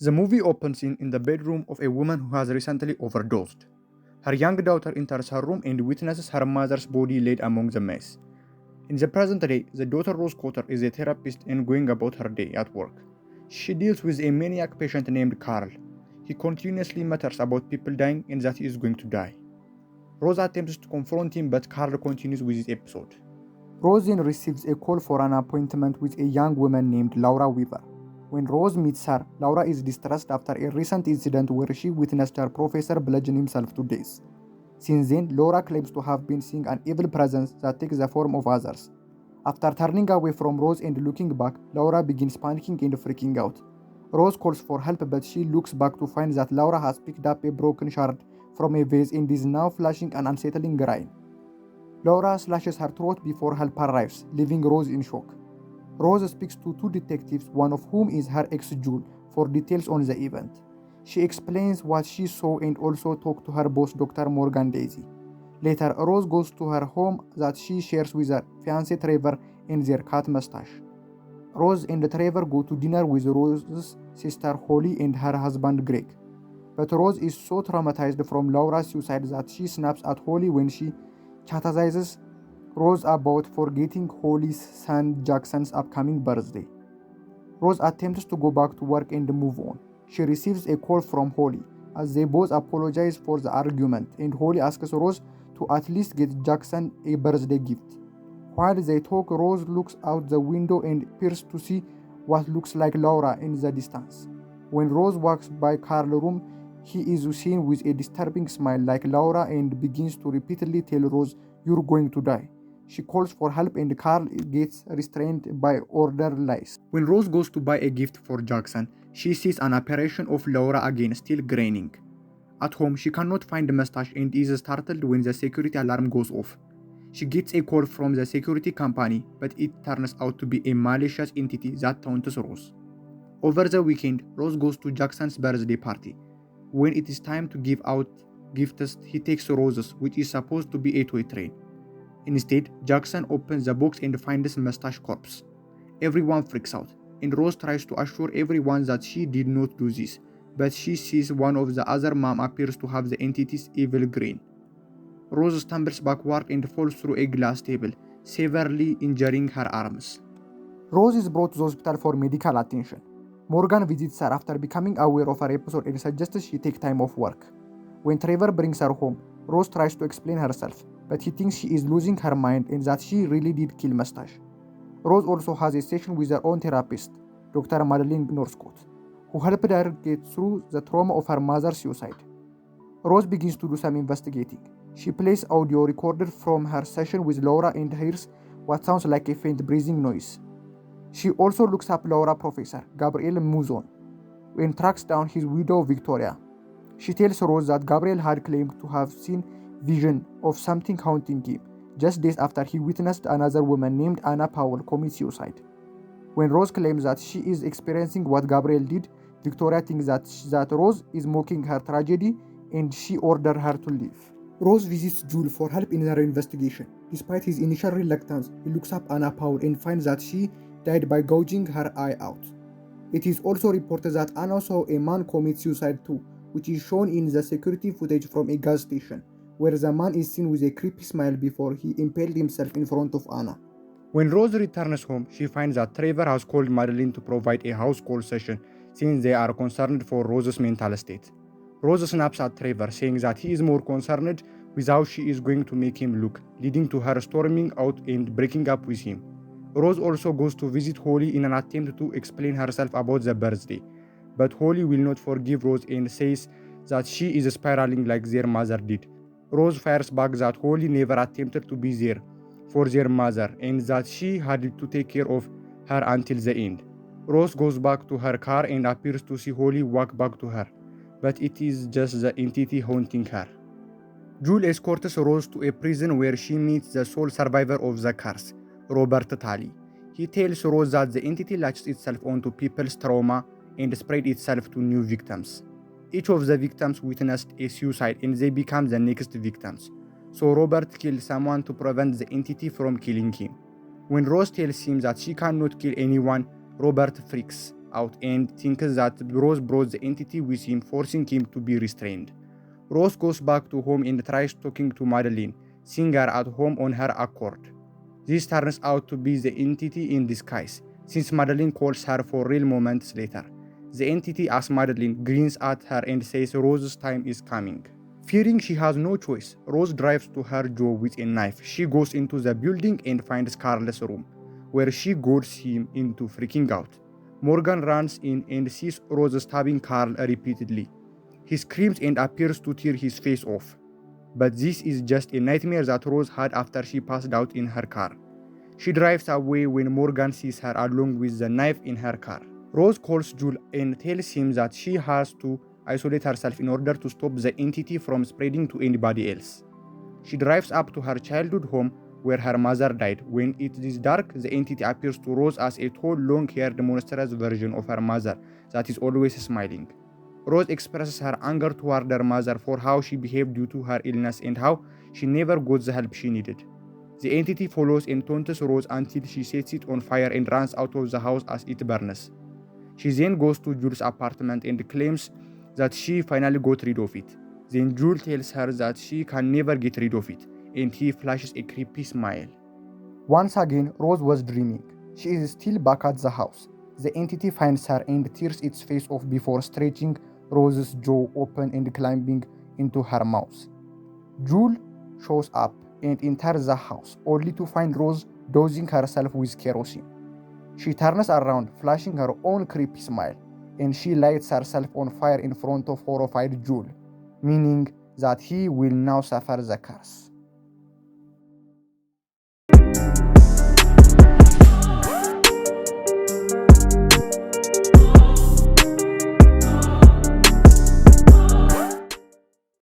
The movie opens in the bedroom of a woman who has recently overdosed. Her young daughter enters her room and witnesses her mother's body laid among the mess. In the present day, the daughter Rose Cotter is a therapist and going about her day at work. She deals with a maniac patient named Carl. He continuously mutters about people dying and that he is going to die. Rose attempts to confront him, but Carl continues with his episode. Rose then receives a call for an appointment with a young woman named Laura Weaver. When Rose meets her, Laura is distressed after a recent incident where she witnessed her professor bludgeon himself to death. Since then, Laura claims to have been seeing an evil presence that takes the form of others. After turning away from Rose and looking back, Laura begins panicking and freaking out. Rose calls for help, but she looks back to find that Laura has picked up a broken shard from a vase and is now flashing an unsettling cry. Laura slashes her throat before help arrives, leaving Rose in shock. Rose speaks to two detectives, one of whom is her ex Jewel, for details on the event. She explains what she saw and also talks to her boss, Dr. Morgan Daisy. Later, Rose goes to her home that she shares with her fiancé Trevor and their cat Mustache. Rose and Trevor go to dinner with Rose's sister Holly and her husband Greg. But Rose is so traumatized from Laura's suicide that she snaps at Holly when she chastises Rose about forgetting Holly's son Jackson's upcoming birthday. Rose attempts to go back to work and move on. She receives a call from Holly as they both apologize for the argument, and Holly asks Rose to at least get Jackson a birthday gift. While they talk, Rose looks out the window and appears to see what looks like Laura in the distance. When Rose walks by Carl's room, he is seen with a disturbing smile like Laura and begins to repeatedly tell Rose, "You're going to die." She calls for help and Carl gets restrained by orderlies. When Rose goes to buy a gift for Jackson, she sees an apparition of Laura again, still grinning. At home, she cannot find the mustache and is startled when the security alarm goes off. She gets a call from the security company, but it turns out to be a malicious entity that taunts Rose. Over the weekend, Rose goes to Jackson's birthday party. When it is time to give out gifts, he takes Rose's, which is supposed to be a toy train. Instead, Jackson opens the box and finds Mustache's corpse. Everyone freaks out, and Rose tries to assure everyone that she did not do this, but she sees one of the other mom appears to have the entity's evil grin. Rose stumbles backward and falls through a glass table, severely injuring her arms. Rose is brought to the hospital for medical attention. Morgan visits her after becoming aware of her episode and suggests she take time off work. When Trevor brings her home, Rose tries to explain herself, but he thinks she is losing her mind and that she really did kill Mustache. Rose also has a session with her own therapist, Dr. Madeline Northcott, who helped her get through the trauma of her mother's suicide. Rose begins to do some investigating. She plays audio recorded from her session with Laura and hears what sounds like a faint breathing noise. She also looks up Laura's professor, Gabriel Muzon, and tracks down his widow, Victoria. She tells Rose that Gabriel had claimed to have seen vision of something haunting him, just days after he witnessed another woman named Anna Powell commit suicide. When Rose claims that she is experiencing what Gabriel did, Victoria thinks that Rose is mocking her tragedy and she orders her to leave. Rose visits Jewel for help in her investigation. Despite his initial reluctance, he looks up Anna Powell and finds that she died by gouging her eye out. It is also reported that Anna saw a man commit suicide too, which is shown in the security footage from a gas station, where the man is seen with a creepy smile before he impaled himself in front of Anna. When Rose returns home, she finds that Trevor has called Madeline to provide a house call session since they are concerned for Rose's mental state. Rose snaps at Trevor, saying that he is more concerned with how she is going to make him look, leading to her storming out and breaking up with him. Rose also goes to visit Holly in an attempt to explain herself about the birthday, but Holly will not forgive Rose and says that she is spiraling like their mother did. Rose fires back that Holly never attempted to be there for their mother and that she had to take care of her until the end. Rose goes back to her car and appears to see Holly walk back to her, but it is just the entity haunting her. Jewel escorts Rose to a prison where she meets the sole survivor of the curse, Robert Talley. He tells Rose that the entity latches itself onto people's trauma and spreads itself to new victims. Each of the victims witnessed a suicide and they become the next victims. So Robert kills someone to prevent the entity from killing him. When Rose tells him that she cannot kill anyone, Robert freaks. out and thinks that Rose brought the entity with him, forcing him to be restrained. Rose goes back to home and tries talking to Madeline, seeing her at home on her accord. This turns out to be the entity in disguise, since Madeline calls her for real moments later. The entity, as Madeline, grins at her and says Rose's time is coming. Fearing she has no choice, Rose drives to her jaw with a knife. She goes into the building and finds Carl's room, where she goads him into freaking out. Morgan runs in and sees Rose stabbing Carl repeatedly. He screams and appears to tear his face off. But this is just a nightmare that Rose had after she passed out in her car. She drives away when Morgan sees her along with the knife in her car. Rose calls Jules and tells him that she has to isolate herself in order to stop the entity from spreading to anybody else. She drives up to her childhood home where her mother died. When it is dark, the entity appears to Rose as a tall, long-haired, monstrous version of her mother that is always smiling. Rose expresses her anger toward her mother for how she behaved due to her illness and how she never got the help she needed. The entity follows and taunts Rose until she sets it on fire and runs out of the house as it burns. She then goes to Jules' apartment and claims that she finally got rid of it. Then Jules tells her that she can never get rid of it, and he flashes a creepy smile. Once again, Rose was dreaming. She is still back at the house. The entity finds her and tears its face off before stretching Rose's jaw open and climbing into her mouth. Jules shows up and enters the house, only to find Rose dousing herself with kerosene. She turns around, flashing her own creepy smile, and she lights herself on fire in front of horrified Jules, meaning that he will now suffer the curse.